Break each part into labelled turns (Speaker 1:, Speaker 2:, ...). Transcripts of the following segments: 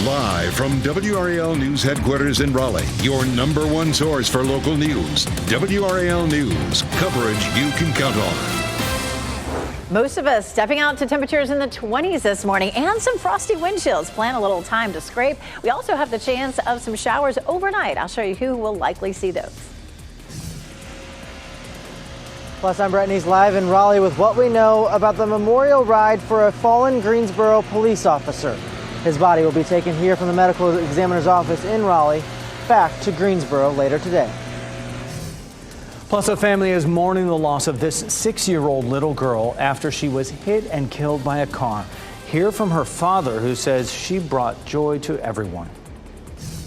Speaker 1: Live from WRAL News Headquarters in Raleigh, your number one source for local news. WRAL News, coverage you can count on.
Speaker 2: Most of us stepping out to temperatures in the 20s this morning and some frosty wind chills. Plan a little time to scrape. We also have the chance of some showers overnight. I'll show you who will likely see those.
Speaker 3: Plus, I'm Brett Neese live in Raleigh with what we know about the memorial ride for a fallen Greensboro police officer. His body will be taken here from the medical examiner's office in Raleigh back to Greensboro later today.
Speaker 4: Plus, a family is mourning the loss of this 6-year-old little girl after she was hit and killed by a car. Hear from her father, who says she brought joy to everyone.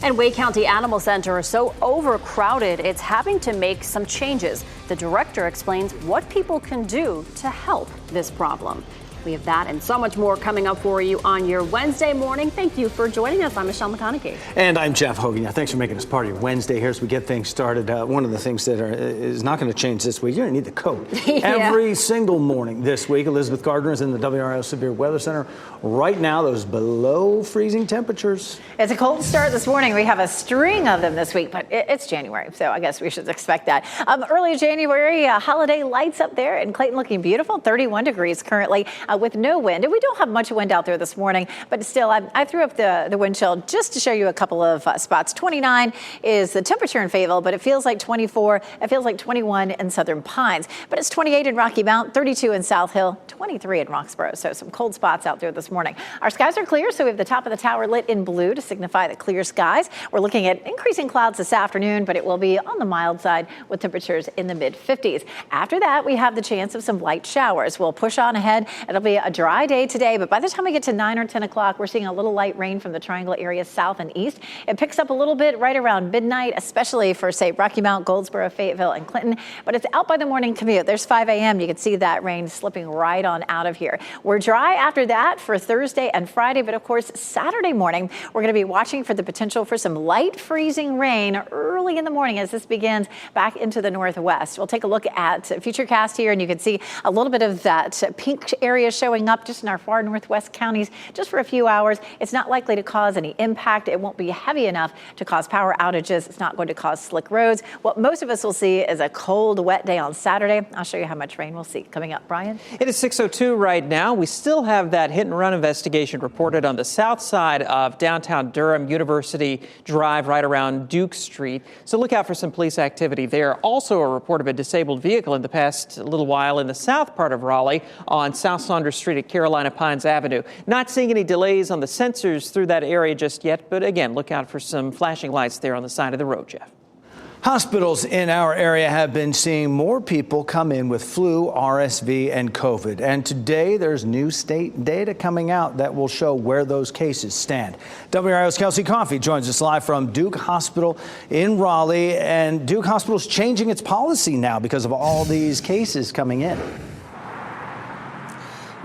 Speaker 5: And Wake County Animal Center is so overcrowded, it's having to make some changes. The director explains what people can do to help this problem. We have that and so much more coming up for you on your Wednesday morning. Thank you for joining us. I'm Michelle McConaughey.
Speaker 4: And I'm Jeff Hogan. Thanks for making us part of your Wednesday here as we get things started. One of the things that is not going to change this week, you're going to need the coat. Yeah. Every single morning this week, Elizabeth Gardner is in the WRAL Severe Weather Center. Right now, those below freezing temperatures.
Speaker 2: It's a cold start this morning. We have a string of them this week, but it's January, so I guess we should expect that. Early January, holiday lights up there in Clayton looking beautiful. 31 degrees currently. With no wind. And we don't have much wind out there this morning, but still, I threw up the wind chill just to show you a couple of spots. 29 is the temperature in Fayetteville, but it feels like 24. It feels like 21 in Southern Pines, but it's 28 in Rocky Mount, 32 in South Hill, 23 in Roxborough. So some cold spots out there this morning. Our skies are clear, so we have the top of the tower lit in blue to signify the clear skies. We're looking at increasing clouds this afternoon, but it will be on the mild side with temperatures in the mid 50s. After that, we have the chance of some light showers. We'll push on ahead. It'll be a dry day today, but by the time we get to 9 or 10 o'clock, we're seeing a little light rain from the Triangle area south and east. It picks up a little bit right around midnight, especially for, say, Rocky Mount, Goldsboro, Fayetteville, and Clinton, but it's out by the morning commute. There's 5 a.m. You can see that rain slipping right on out of here. We're dry after that for Thursday and Friday, but of course, Saturday morning, we're going to be watching for the potential for some light freezing rain early in the morning as this begins back into the northwest. We'll take a look at Futurecast here, and you can see a little bit of that pink area showing up just in our far northwest counties just for a few hours. It's not likely to cause any impact. It won't be heavy enough to cause power outages. It's not going to cause slick roads. What most of us will see is a cold, wet day on Saturday. I'll show you how much rain we'll see coming up. Brian?
Speaker 6: It is 6:02 right now. We still have that hit and run investigation reported on the south side of downtown Durham, University Drive, right around Duke Street. So look out for some police activity there. Also a report of a disabled vehicle in the past little while in the south part of Raleigh on South Saunders Street at Carolina Pines Avenue. Not seeing any delays on the sensors through that area just yet, but again, look out for some flashing lights there on the side of the road, Jeff.
Speaker 4: Hospitals in our area have been seeing more people come in with flu, RSV, and COVID. And today there's new state data coming out that will show where those cases stand. WRAL's Kelsey Coffey joins us live from Duke Hospital in Raleigh. And Duke Hospital is changing its policy now because of all these cases coming in.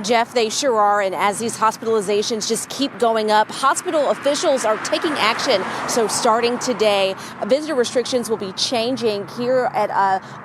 Speaker 7: Jeff, they sure are. And as these hospitalizations just keep going up, hospital officials are taking action. So starting today, visitor restrictions will be changing here at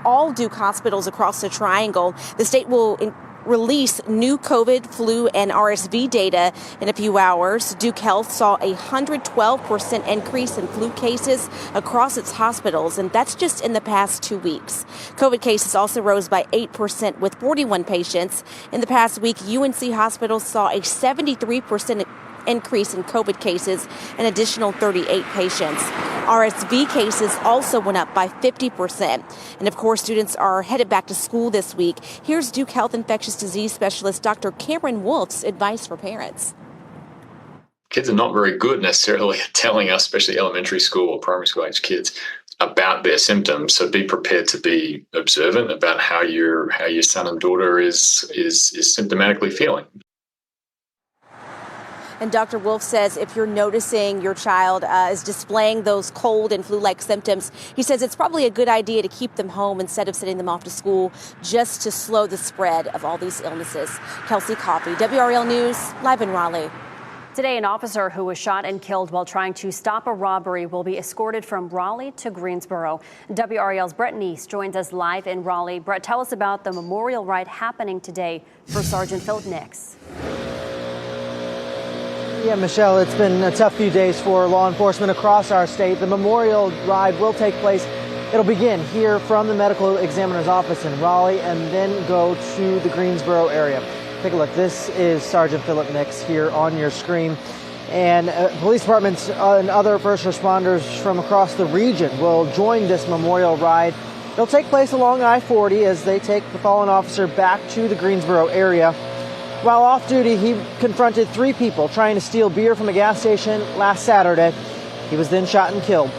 Speaker 7: all Duke hospitals across the Triangle. The state will release new COVID, flu, and RSV data in a few hours. Duke Health saw a 112% increase in flu cases across its hospitals, and that's just in the past 2 weeks. COVID cases also rose by 8% with 41 patients. In the past week, UNC hospitals saw a 73% increase in COVID cases, an additional 38 patients. RSV cases also went up by 50%. And of course, students are headed back to school this week. Here's Duke Health infectious disease specialist Dr. Cameron Wolf's advice for parents.
Speaker 8: Kids are not very good necessarily at telling us, especially elementary school or primary school age kids, about their symptoms. So be prepared to be observant about how your son and daughter is symptomatically feeling.
Speaker 7: And Dr. Wolf says if you're noticing your child is displaying those cold and flu-like symptoms, he says it's probably a good idea to keep them home instead of sending them off to school just to slow the spread of all these illnesses. Kelsey Coffey, WRAL News, live in Raleigh.
Speaker 5: Today, an officer who was shot and killed while trying to stop a robbery will be escorted from Raleigh to Greensboro. WRAL's Brett Neese joins us live in Raleigh. Brett, tell us about the memorial ride happening today for Sergeant Philip Nix.
Speaker 3: Yeah, Michelle, it's been a tough few days for law enforcement across our state. The memorial ride will take place. It'll begin here from the medical examiner's office in Raleigh and then go to the Greensboro area. Take a look. This is Sergeant Philip Nix here on your screen. And police departments and other first responders from across the region will join this memorial ride. It'll take place along I-40 as they take the fallen officer back to the Greensboro area. While off duty, he confronted 3 people trying to steal beer from a gas station last Saturday. He was then shot and killed.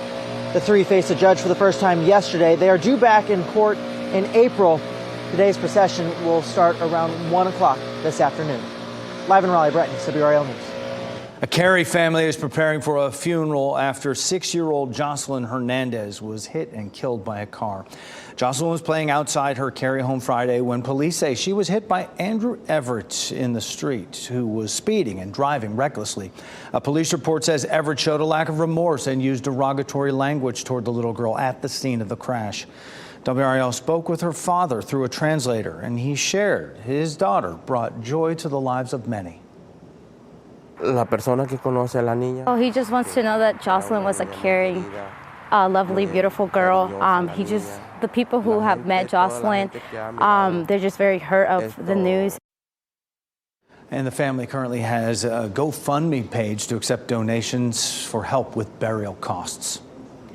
Speaker 3: The 3 faced a judge for the first time yesterday. They are due back in court in April. Today's procession will start around 1 o'clock this afternoon. Live in Raleigh, Brett Neese, WRAL News.
Speaker 4: A Cary family is preparing for a funeral after 6-year-old Jocelyn Hernandez was hit and killed by a car. Jocelyn was playing outside her Cary home Friday when police say she was hit by Andrew Everett in the street, who was speeding and driving recklessly. A police report says Everett showed a lack of remorse and used derogatory language toward the little girl at the scene of the crash. WRAL spoke with her father through a translator, and he shared his daughter brought joy to the lives of many.
Speaker 9: La persona que conoce a la niña.
Speaker 10: Oh, he just wants to know that Jocelyn was a caring, lovely, beautiful girl. The people who have met Jocelyn, they're just very hurt of the news.
Speaker 4: And the family currently has a GoFundMe page to accept donations for help with burial costs.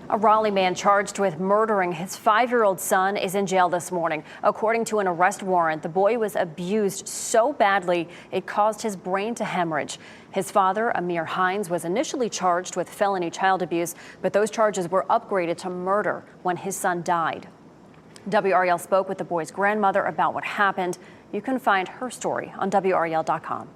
Speaker 5: A Raleigh man charged with murdering his 5-year-old son is in jail this morning. According to an arrest warrant, the boy was abused so badly it caused his brain to hemorrhage. His father, Amir Hines, was initially charged with felony child abuse, but those charges were upgraded to murder when his son died. WRAL spoke with the boy's grandmother about what happened. You can find her story on WRAL.com.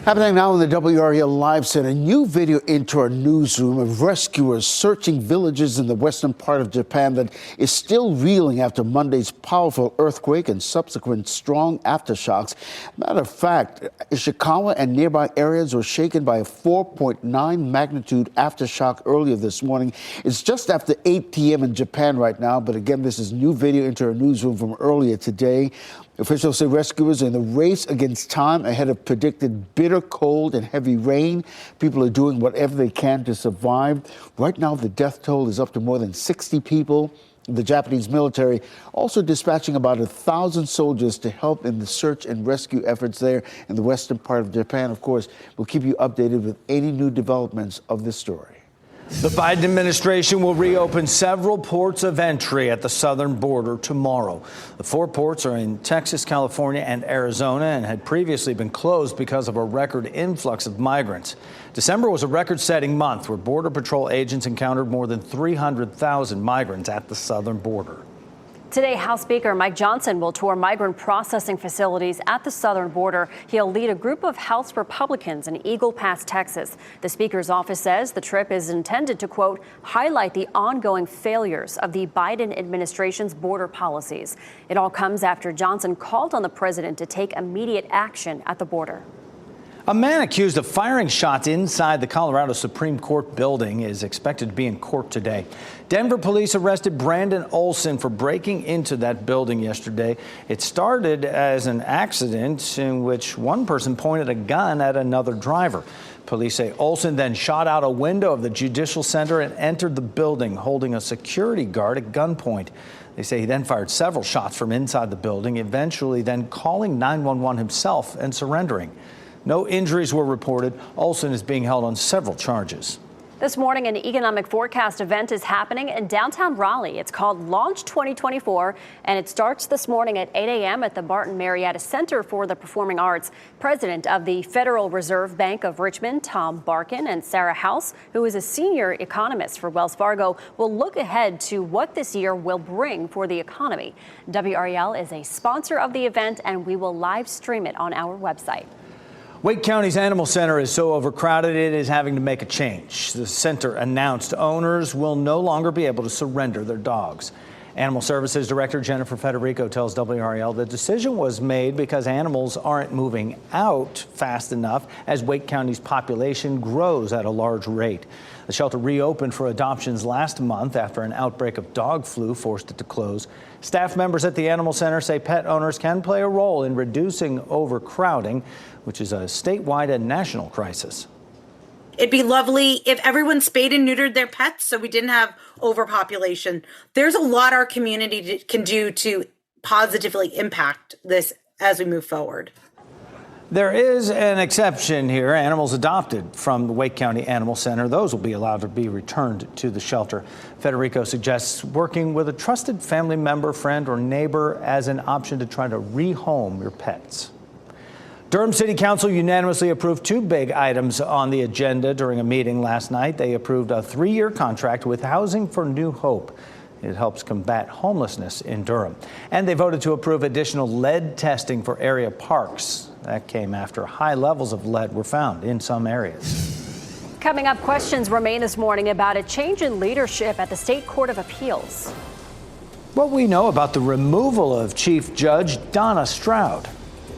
Speaker 11: Happening now in the WRAL Live Center, a new video into our newsroom of rescuers searching villages in the western part of Japan that is still reeling after Monday's powerful earthquake and subsequent strong aftershocks. Matter of fact, Ishikawa and nearby areas were shaken by a 4.9 magnitude aftershock earlier this morning. It's just after 8 p.m. in Japan right now, but again, this is new video into our newsroom from earlier today. Officials say rescuers are in the race against time ahead of predicted bitter cold and heavy rain. People are doing whatever they can to survive. Right now, the death toll is up to more than 60 people. The Japanese military also dispatching about 1,000 soldiers to help in the search and rescue efforts there in the western part of Japan. Of course, we'll keep you updated with any new developments of this story.
Speaker 4: The Biden administration will reopen several ports of entry at the southern border tomorrow. The 4 ports are in Texas, California, and Arizona and had previously been closed because of a record influx of migrants. December was a record-setting month where Border Patrol agents encountered more than 300,000 migrants at the southern border.
Speaker 5: Today, House Speaker Mike Johnson will tour migrant processing facilities at the southern border. He'll lead a group of House Republicans in Eagle Pass, Texas. The Speaker's office says the trip is intended to, quote, highlight the ongoing failures of the Biden administration's border policies. It all comes after Johnson called on the president to take immediate action at the border.
Speaker 4: A man accused of firing shots inside the Colorado Supreme Court building is expected to be in court today. Denver police arrested Brandon Olson for breaking into that building yesterday. It started as an accident in which one person pointed a gun at another driver. Police say Olson then shot out a window of the Judicial Center and entered the building, holding a security guard at gunpoint. They say he then fired several shots from inside the building, eventually then calling 911 himself and surrendering. No injuries were reported. Olson is being held on several charges.
Speaker 5: This morning, an economic forecast event is happening in downtown Raleigh. It's called Launch 2024, and it starts this morning at 8 a.m. at the Barton Marietta Center for the Performing Arts. President of the Federal Reserve Bank of Richmond, Tom Barkin, and Sarah House, who is a senior economist for Wells Fargo, will look ahead to what this year will bring for the economy. WRAL is a sponsor of the event, and we will live stream it on our website.
Speaker 4: Wake County's Animal Center is so overcrowded it is having to make a change. The center announced owners will no longer be able to surrender their dogs. Animal Services Director Jennifer Federico tells WRAL the decision was made because animals aren't moving out fast enough as Wake County's population grows at a large rate. The shelter reopened for adoptions last month after an outbreak of dog flu forced it to close. Staff members at the Animal Center say pet owners can play a role in reducing overcrowding, which is a statewide and national crisis.
Speaker 12: It'd be lovely if everyone spayed and neutered their pets so we didn't have overpopulation. There's a lot our community can do to positively impact this as we move forward.
Speaker 4: There is an exception here. Animals adopted from the Wake County Animal Center, those will be allowed to be returned to the shelter. Federico suggests working with a trusted family member, friend, or neighbor as an option to try to rehome your pets. Durham City Council unanimously approved two big items on the agenda during a meeting last night. They approved a 3-year contract with Housing for New Hope. It helps combat homelessness in Durham. And they voted to approve additional lead testing for area parks. That came after high levels of lead were found in some areas.
Speaker 5: Coming up, questions remain this morning about a change in leadership at the State Court of Appeals.
Speaker 4: What we know about the removal of Chief Judge Donna Stroud.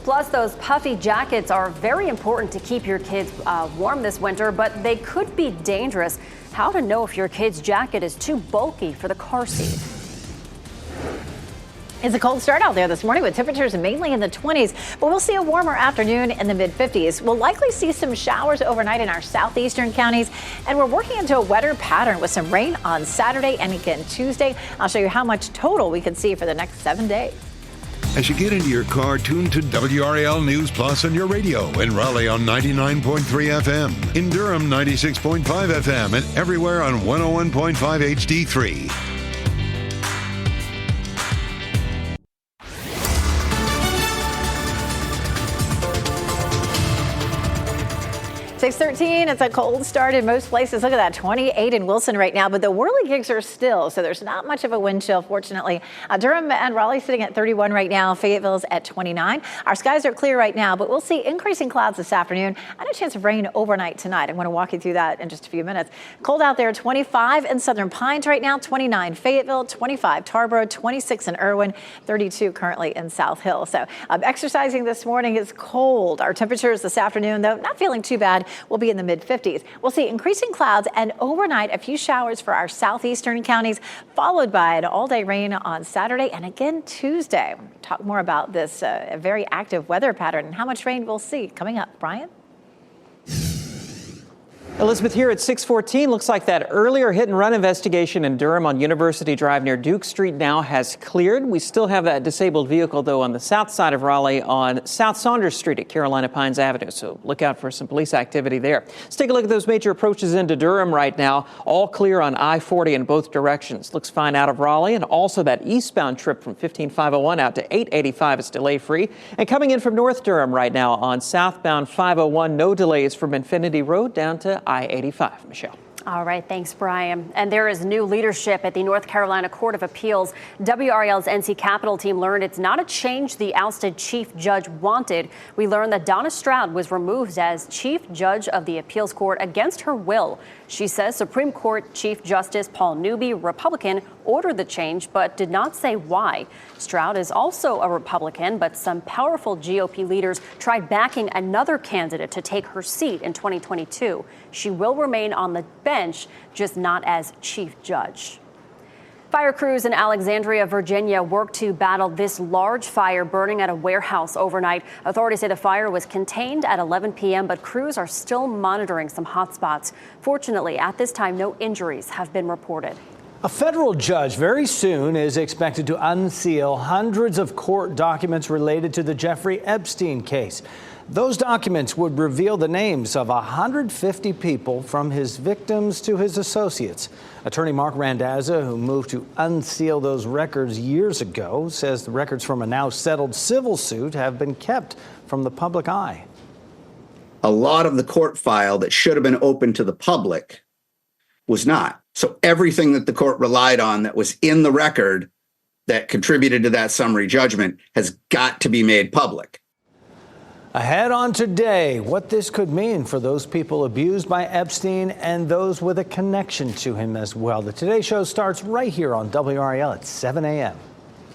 Speaker 5: Plus, those puffy jackets are very important to keep your kids warm this winter, but they could be dangerous. How to know if your kid's jacket is too bulky for the car seat.
Speaker 2: It's a cold start out there this morning with temperatures mainly in the 20s, but we'll see a warmer afternoon in the mid-50s. We'll likely see some showers overnight in our southeastern counties, and we're working into a wetter pattern with some rain on Saturday and again Tuesday. I'll show you how much total we can see for the next 7 days.
Speaker 1: As you get into your car, tune to WRAL News Plus on your radio. In Raleigh on 99.3 FM. In Durham, 96.5 FM. And everywhere on 101.5 HD3.
Speaker 2: 6:13, it's a cold start in most places. Look at that, 28 in Wilson right now, but the whirligigs are still, so there's not much of a wind chill, fortunately. Durham and Raleigh sitting at 31 right now. Fayetteville's at 29. Our skies are clear right now, but we'll see increasing clouds this afternoon and a chance of rain overnight tonight. I'm going to walk you through that in just a few minutes. Cold out there, 25 in Southern Pines right now, 29 Fayetteville, 25 Tarboro, 26 in Irwin, 32 currently in South Hill. So exercising this morning is cold. Our temperatures this afternoon, though, not feeling too bad. We'll be in the mid-50s. We'll see increasing clouds and overnight a few showers for our southeastern counties, followed by an all-day rain on Saturday and again Tuesday. We'll talk more about this very active weather pattern and how much rain we'll see coming up. Brian?
Speaker 6: Elizabeth, here at 6:14, looks like that earlier hit-and-run investigation in Durham on University Drive near Duke Street now has cleared. We still have that disabled vehicle, though, on the south side of Raleigh on South Saunders Street at Carolina Pines Avenue, so look out for some police activity there. Let's take a look at those major approaches into Durham right now. All clear on I-40 in both directions. Looks fine out of Raleigh, and also that eastbound trip from 15501 out to 885 is delay-free. And coming in from North Durham right now on southbound 501, no delays from Infinity Road down to I-85. Michelle.
Speaker 5: All right, thanks, Brian. And there is new leadership at the North Carolina Court of Appeals. WRAL's NC Capitol team learned it's not a change the ousted chief judge wanted. We learned that Donna Stroud was removed as chief judge of the appeals court against her will. She says Supreme Court Chief Justice Paul Newby, Republican, ordered the change but did not say why. Stroud is also a Republican, but some powerful GOP leaders tried backing another candidate to take her seat in 2022. She will remain on the bench, just not as chief judge. Fire crews in Alexandria, Virginia worked to battle this large fire burning at a warehouse overnight. Authorities say the fire was contained at 11 p.m., but crews are still monitoring some hot spots. Fortunately, at this time, no injuries have been reported.
Speaker 4: A federal judge very soon is expected to unseal hundreds of court documents related to the Jeffrey Epstein case. Those documents would reveal the names of 150 people, from his victims to his associates. Attorney Mark Randazza, who moved to unseal those records years ago, says the records from a now settled civil suit have been kept from the public eye.
Speaker 13: A lot of the court file that should have been open to the public was not. So everything that the court relied on that was in the record that contributed to that summary judgment has got to be made public.
Speaker 4: Ahead on today, what this could mean for those people abused by Epstein and those with a connection to him as well. The Today Show starts right here on WRAL at 7 a.m.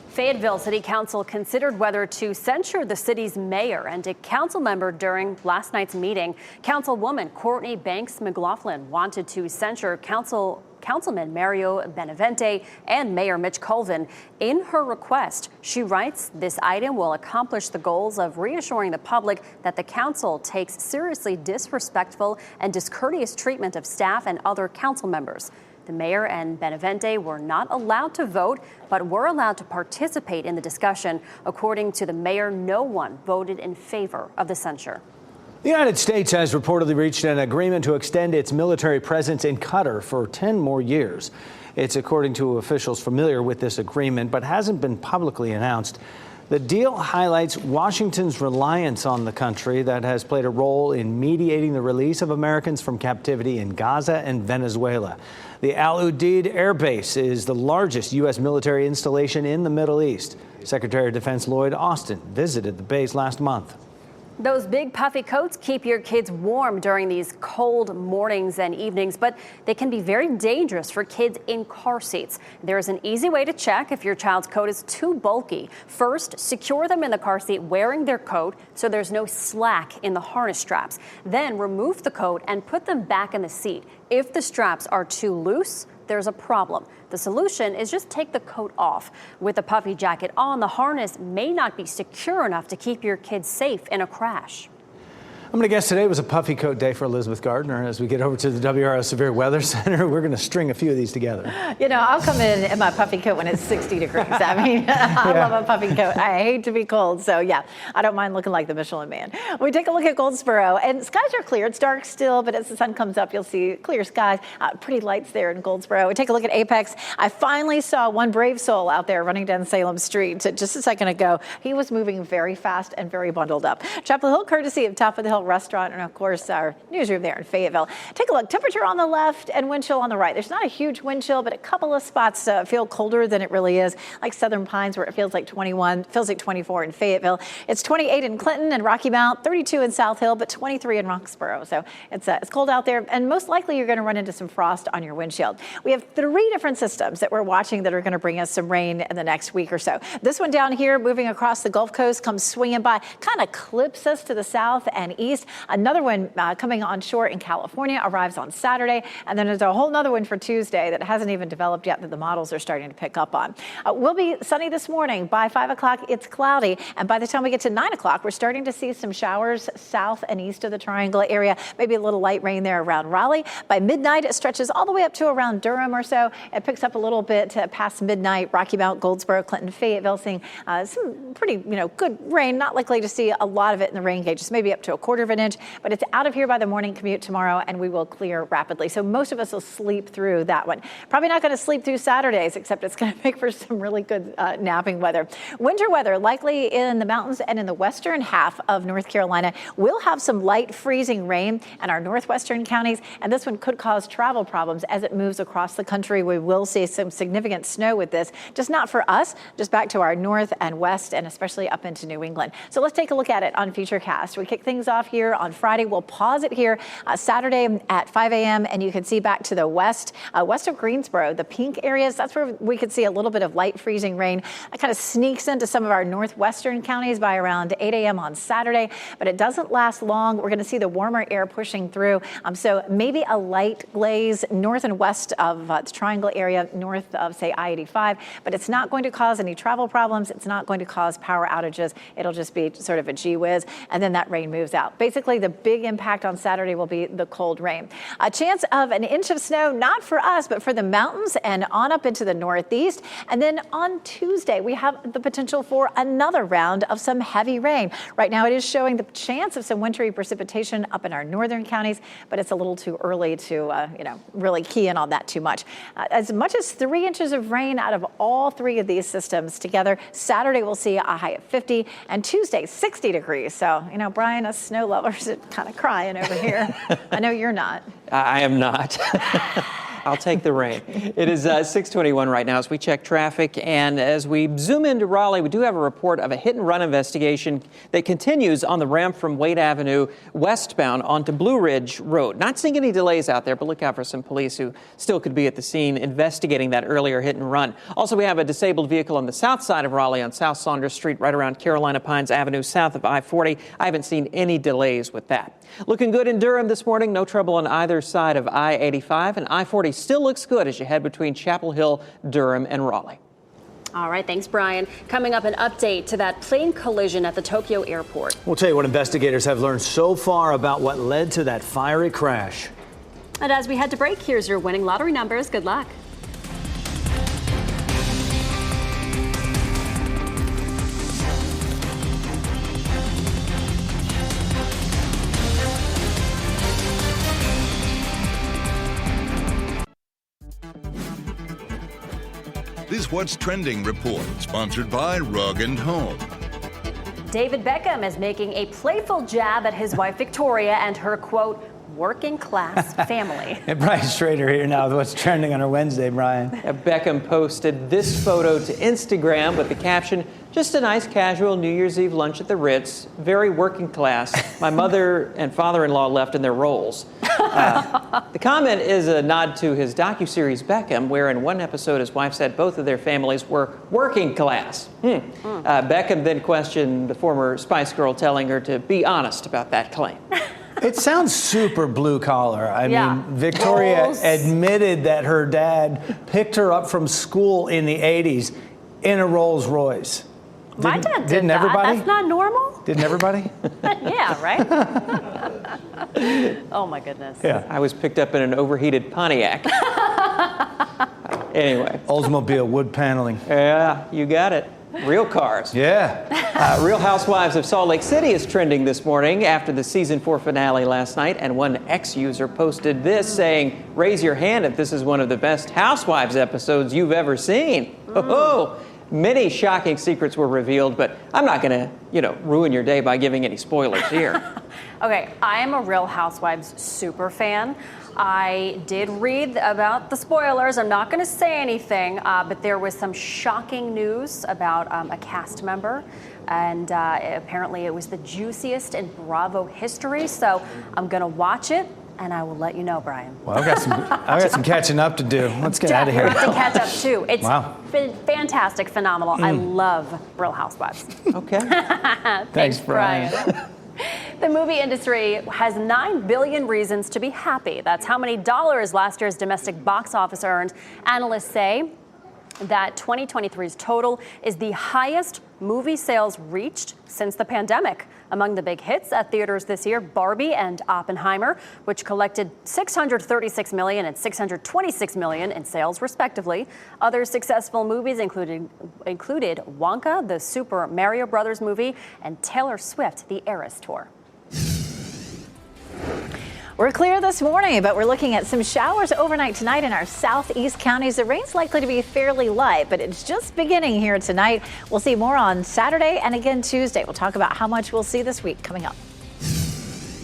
Speaker 5: Fayetteville City Council considered whether to censure the city's mayor and a council member during last night's meeting. Councilwoman Courtney Banks McLaughlin wanted to censure Councilman Mario Benavente and Mayor Mitch Colvin. In her request, she writes, this item will accomplish the goals of reassuring the public that the council takes seriously disrespectful and discourteous treatment of staff and other council members. The mayor and Benavente were not allowed to vote, but were allowed to participate in the discussion. According to the mayor, no one voted in favor of the censure.
Speaker 4: The United States has reportedly reached an agreement to extend its military presence in Qatar for 10 more years. It's according to officials familiar with this agreement, but hasn't been publicly announced. The deal highlights Washington's reliance on the country that has played a role in mediating the release of Americans from captivity in Gaza and Venezuela. The Al Udeid Air Base is the largest U.S. military installation in the Middle East. Secretary of Defense Lloyd Austin visited the base last month.
Speaker 5: Those big puffy coats keep your kids warm during these cold mornings and evenings, but they can be very dangerous for kids in car seats. There's an easy way to check if your child's coat is too bulky. First, secure them in the car seat wearing their coat so there's no slack in the harness straps. Then remove the coat and put them back in the seat. If the straps are too loose, there's a problem. The solution is just take the coat off. With the puffy jacket on, the harness may not be secure enough to keep your kids safe in a crash.
Speaker 4: I'm going to guess today was a puffy coat day for Elizabeth Gardner. As we get over to the WRAL Severe Weather Center, we're going to string a few of these together.
Speaker 2: You know, I'll come in my puffy coat when it's 60 degrees. I mean, I love a puffy coat. I hate to be cold. So, yeah, I don't mind looking like the Michelin Man. We take a look at Goldsboro, and skies are clear. It's dark still, but as the sun comes up, you'll see clear skies. Pretty lights there in Goldsboro. We take a look at Apex. I finally saw one brave soul out there running down Salem Street just a second ago. He was moving very fast and very bundled up. Chapel Hill, courtesy of Top of the Hill Restaurant, and of course our newsroom there in Fayetteville. Take a look. Temperature on the left and wind chill on the right. There's not a huge wind chill, but a couple of spots feel colder than it really is, like Southern Pines, where it feels like 21, feels like 24 in Fayetteville. It's 28 in Clinton and Rocky Mount, 32 in South Hill, but 23 in Roxborough. So it's cold out there, and most likely you're going to run into some frost on your windshield. We have 3 different systems that we're watching that are going to bring us some rain in the next week or so. This one down here, moving across the Gulf Coast, comes swinging by, kind of clips us to the south and east. Another one coming on shore in California arrives on Saturday, and then there's a whole other one for Tuesday that hasn't even developed yet that the models are starting to pick up on. We'll be sunny this morning. By 5 o'clock, it's cloudy, and by the time we get to 9 o'clock, we're starting to see some showers south and east of the Triangle area, maybe a little light rain there around Raleigh. By midnight, it stretches all the way up to around Durham or so. It picks up a little bit past midnight. Rocky Mount, Goldsboro, Clinton, Fayetteville, seeing some pretty good rain. Not likely to see a lot of it in the rain gauges, maybe up to 1/4 of an inch, but it's out of here by the morning commute tomorrow, and we will clear rapidly. So most of us will sleep through that one. Probably not going to sleep through Saturdays, except it's going to make for some really good napping weather. Winter weather likely in the mountains and in the western half of North Carolina. We'll have some light freezing rain in our northwestern counties, and this one could cause travel problems as it moves across the country. We will see some significant snow with this, just not for us, just back to our north and west, and especially up into New England. So let's take a look at it on Futurecast. We kick things off here on Friday. We'll pause it here Saturday at 5 a.m. and you can see back to the west of Greensboro, the pink areas. That's where we could see a little bit of light freezing rain. It kind of sneaks into some of our northwestern counties by around 8 a.m. on Saturday, but it doesn't last long. We're going to see the warmer air pushing through. So maybe a light glaze north and west of the Triangle area, north of, say, I-85, but it's not going to cause any travel problems. It's not going to cause power outages. It'll just be sort of a gee whiz, and then that rain moves out. Basically, the big impact on Saturday will be the cold rain. A chance of an inch of snow, not for us, but for the mountains and on up into the northeast. And then on Tuesday, we have the potential for another round of some heavy rain. Right now, it is showing the chance of some wintry precipitation up in our northern counties, but it's a little too early to, really key in on that too much. As much as 3 inches of rain out of all 3 of these systems together. Saturday, we'll see a high of 50, and Tuesday, 60 degrees. So, Brian, us snow lovers are kind of crying over here. I know you're not.
Speaker 6: I am not. I'll take the rain. It is 6:21 right now as we check traffic. And as we zoom into Raleigh, we do have a report of a hit-and-run investigation that continues on the ramp from Wade Avenue westbound onto Blue Ridge Road. Not seeing any delays out there, but look out for some police who still could be at the scene investigating that earlier hit-and-run. Also, we have a disabled vehicle on the south side of Raleigh on South Saunders Street, right around Carolina Pines Avenue, south of I-40. I haven't seen any delays with that. Looking good in Durham this morning. No trouble on either side of I-85, and I-40 still looks good as you head between Chapel Hill, Durham, and Raleigh.
Speaker 5: All right, thanks, Brian. Coming up, an update to that plane collision at the Tokyo airport.
Speaker 4: We'll tell you what investigators have learned so far about what led to that fiery crash.
Speaker 5: And as we head to break, here's your winning lottery numbers. Good luck.
Speaker 1: This What's Trending report, sponsored by Rug & Home.
Speaker 5: David Beckham is making a playful jab at his wife Victoria and her, quote, working class family.
Speaker 4: And Brian Schrader here now with What's Trending on our Wednesday, Brian.
Speaker 6: Beckham posted this photo to Instagram with the caption, just a nice casual New Year's Eve lunch at the Ritz, very working class. My mother and father-in-law left in their roles. The comment is a nod to his docuseries Beckham, where in one episode his wife said both of their families were working class. Beckham then questioned the former Spice Girl, telling her to be honest about that claim.
Speaker 4: It sounds super blue collar. I mean, Victoria admitted that her dad picked her up from school in the 80s in a Rolls Royce.
Speaker 5: My dad did
Speaker 4: didn't
Speaker 5: that.
Speaker 4: Everybody?
Speaker 5: That's not normal.
Speaker 4: Didn't everybody?
Speaker 5: Yeah, right? Oh, my goodness.
Speaker 6: Yeah, I was picked up in an overheated Pontiac. Anyway.
Speaker 4: Oldsmobile wood paneling.
Speaker 6: Yeah, you got it. Real cars.
Speaker 4: Yeah.
Speaker 6: Real Housewives of Salt Lake City is trending this morning after the season 4 finale last night, and one ex-user posted this saying, raise your hand if this is one of the best Housewives episodes you've ever seen. Oh, many shocking secrets were revealed, but I'm not going to, ruin your day by giving any spoilers here.
Speaker 5: Okay, I am a Real Housewives super fan. I did read about the spoilers. I'm not going to say anything, but there was some shocking news about a cast member, and apparently it was the juiciest in Bravo history. So I'm going to watch it, and I will let you know, Brian.
Speaker 4: Well, I've got some catching up to do. Let's get out of here.
Speaker 5: You have to catch up too. It's
Speaker 4: wow.
Speaker 5: Fantastic, phenomenal. I love Real Housewives.
Speaker 6: Okay.
Speaker 5: Thanks, Brian. The movie industry has 9 billion reasons to be happy. That's how many dollars last year's domestic box office earned. Analysts say that 2023's total is the highest movie sales reached since the pandemic. Among the big hits at theaters this year, Barbie and Oppenheimer, which collected $636 million and $626 million in sales, respectively. Other successful movies included Wonka, the Super Mario Brothers movie, and Taylor Swift, the Eras Tour.
Speaker 2: We're clear this morning, but we're looking at some showers overnight tonight in our southeast counties. The rain's likely to be fairly light, but it's just beginning here tonight. We'll see more on Saturday and again Tuesday. We'll talk about how much we'll see this week coming up.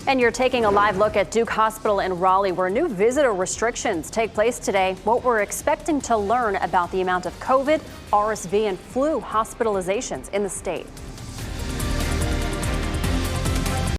Speaker 5: And you're taking a live look at Duke Hospital in Raleigh, where new visitor restrictions take place today. What we're expecting to learn about the amount of COVID, RSV, and flu hospitalizations in the state.